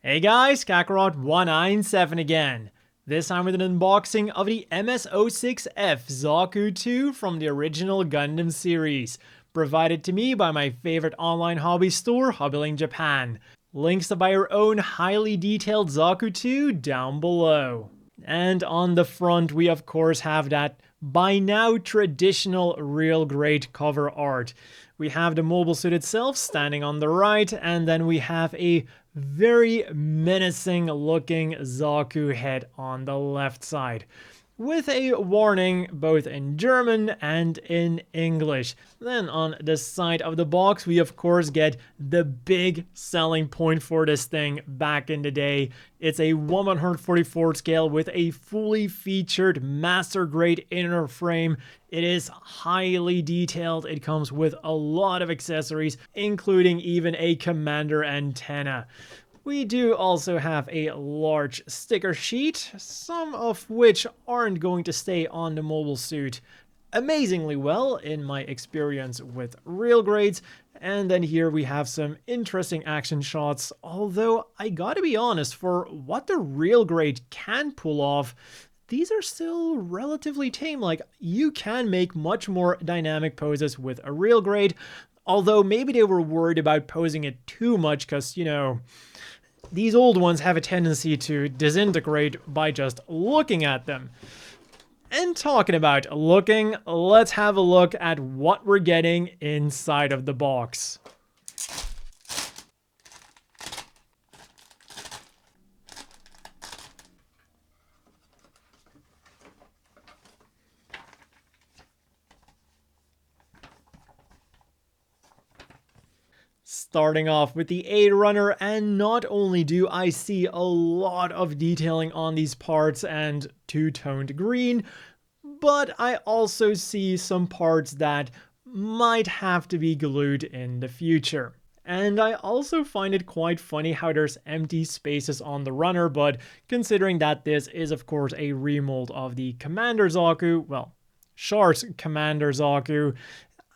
Hey guys, Kakarot197 again. This time with an unboxing of the MS-06F Zaku II from the original Gundam series, provided to me by my favorite online hobby store, Hobbylink Japan. Links to buy your own highly detailed Zaku II down below. And on the front we of course have that by now traditional real great cover art. We have the mobile suit itself standing on the right, and then we have a very menacing looking Zaku head on the left side, with a warning both in German and in English. Then on the side of the box we of course get the big selling point for this thing back in the day. It's a 1/144 scale with a fully featured master grade inner frame. It is highly detailed. It comes with a lot of accessories, including even a commander antenna. We do also have a large sticker sheet, some of which aren't going to stay on the mobile suit amazingly well in my experience with real grades. And then here we have some interesting action shots, although I gotta be honest, for what the real grade can pull off, these are still relatively tame. Like, you can make much more dynamic poses with a real grade, although maybe they were worried about posing it too much because, you know, these old ones have a tendency to disintegrate by just looking at them. And talking about looking, let's have a look at what we're getting inside of the box. Starting off with the A runner, and not only do I see a lot of detailing on these parts and two-toned green, but I also see some parts that might have to be glued in the future. And I also find it quite funny how there's empty spaces on the runner, but considering that this is of course a remold of the Commander Zaku, well, Char's Commander Zaku,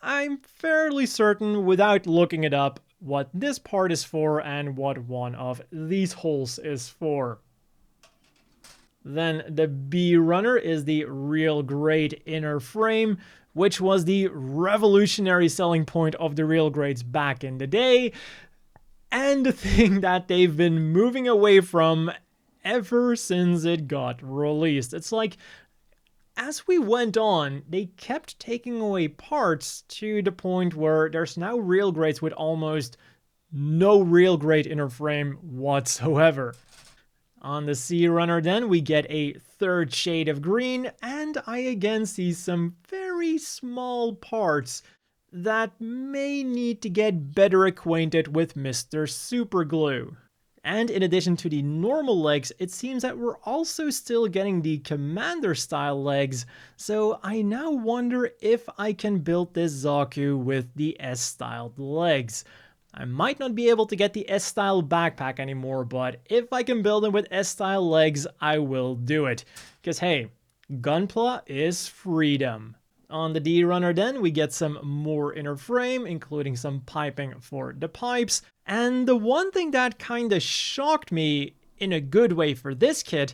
I'm fairly certain without looking it up what this part is for and what one of these holes is for. Then the B runner is the real grade inner frame, which was the revolutionary selling point of the real grades back in the day, and the thing that they've been moving away from ever since it got released. It's like, as we went on, they kept taking away parts to the point where there's now real grades with almost no real grade inner frame whatsoever. On the C runner then, we get a third shade of green, and I again see some very small parts that may need to get better acquainted with Mr. Superglue. And in addition to the normal legs, it seems that we're also still getting the Commander style legs, so I now wonder if I can build this Zaku with the S-styled legs. I might not be able to get the S-style backpack anymore, but if I can build it with S-style legs, I will do it. Because hey, Gunpla is freedom. On the D runner then, we get some more inner frame, including some piping for the pipes. And the one thing that kinda shocked me in a good way for this kit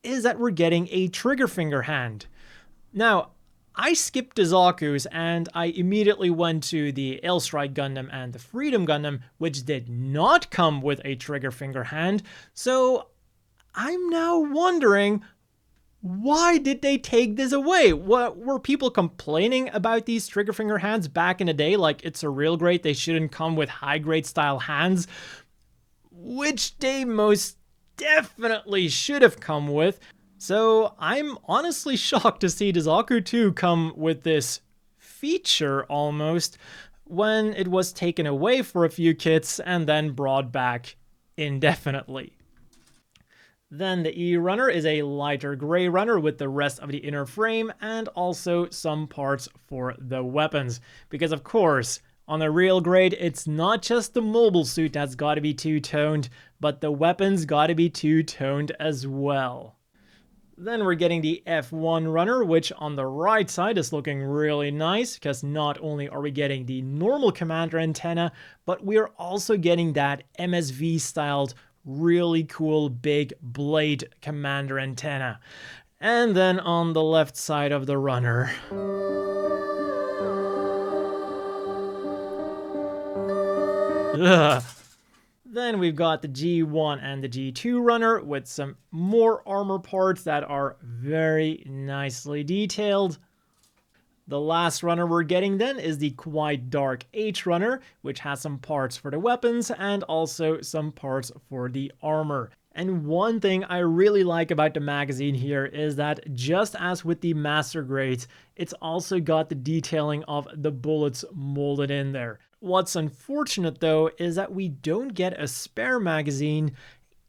is that we're getting a trigger finger hand. Now, I skipped the Zakus and I immediately went to the L-Strike Gundam and the Freedom Gundam, which did not come with a trigger finger hand. So I'm now wondering, why did they take this away? What, were people complaining about these trigger finger hands back in the day? Like, it's a real grade, they shouldn't come with high grade style hands, which they most definitely should have come with. So I'm honestly shocked to see the Zaku II come with this feature almost, when it was taken away for a few kits and then brought back indefinitely. Then the E runner is a lighter gray runner with the rest of the inner frame and also some parts for the weapons. Because of course, on a real grade, it's not just the mobile suit that's gotta be two-toned, but the weapons gotta be two-toned as well. Then we're getting the F1 runner, which on the right side is looking really nice, because not only are we getting the normal commander antenna, but we're also getting that MSV-styled, really cool big blade commander antenna. And then on the left side of the runner, then we've got the G1 and the G2 runner with some more armor parts that are very nicely detailed. The last runner we're getting then is the quite dark H runner, which has some parts for the weapons and also some parts for the armor. And one thing I really like about the magazine here is that just as with the Master Grades, it's also got the detailing of the bullets molded in there. What's unfortunate though is that we don't get a spare magazine,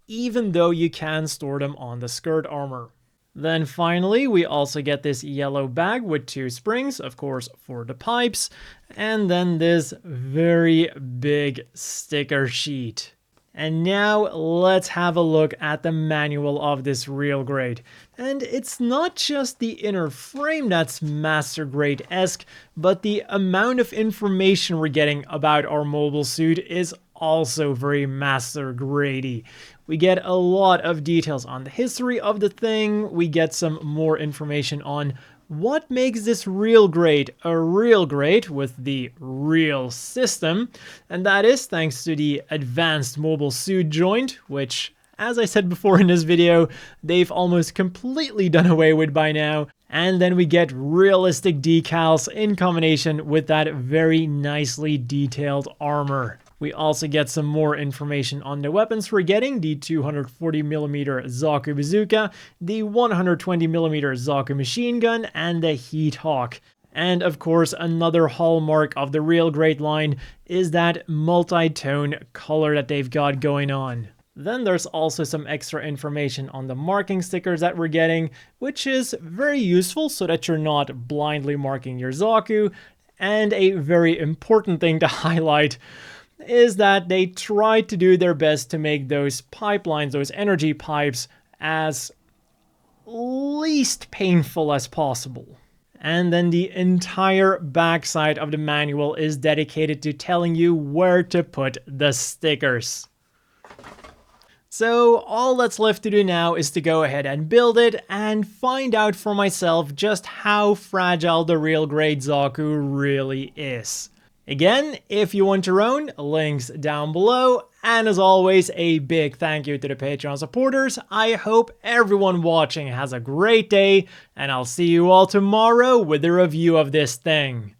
even though you can store them on the skirt armor. Then finally, we also get this yellow bag with 2 springs, of course, for the pipes, and then this very big sticker sheet. And now let's have a look at the manual of this real grade. And it's not just the inner frame that's Master Grade-esque, but the amount of information we're getting about our mobile suit is also very Master Grade-y. We get a lot of details on the history of the thing, we get some more information on what makes this real grade a real grade with the real system, and that is thanks to the advanced mobile suit joint, which, as I said before in this video, they've almost completely done away with by now. And then we get realistic decals in combination with that very nicely detailed armor. We also get some more information on the weapons we're getting, the 240mm Zaku bazooka, the 120mm Zaku machine gun, and the Heat Hawk. And of course, another hallmark of the real grade line is that multi-tone color that they've got going on. Then there's also some extra information on the marking stickers that we're getting, which is very useful so that you're not blindly marking your Zaku. And a very important thing to highlight is that they tried to do their best to make those pipelines, those energy pipes, as least painful as possible. And then the entire backside of the manual is dedicated to telling you where to put the stickers. So all that's left to do now is to go ahead and build it and find out for myself just how fragile the real grade Zaku really is. Again, if you want your own, links down below. And as always, a big thank you to the Patreon supporters. I hope everyone watching has a great day, and I'll see you all tomorrow with a review of this thing.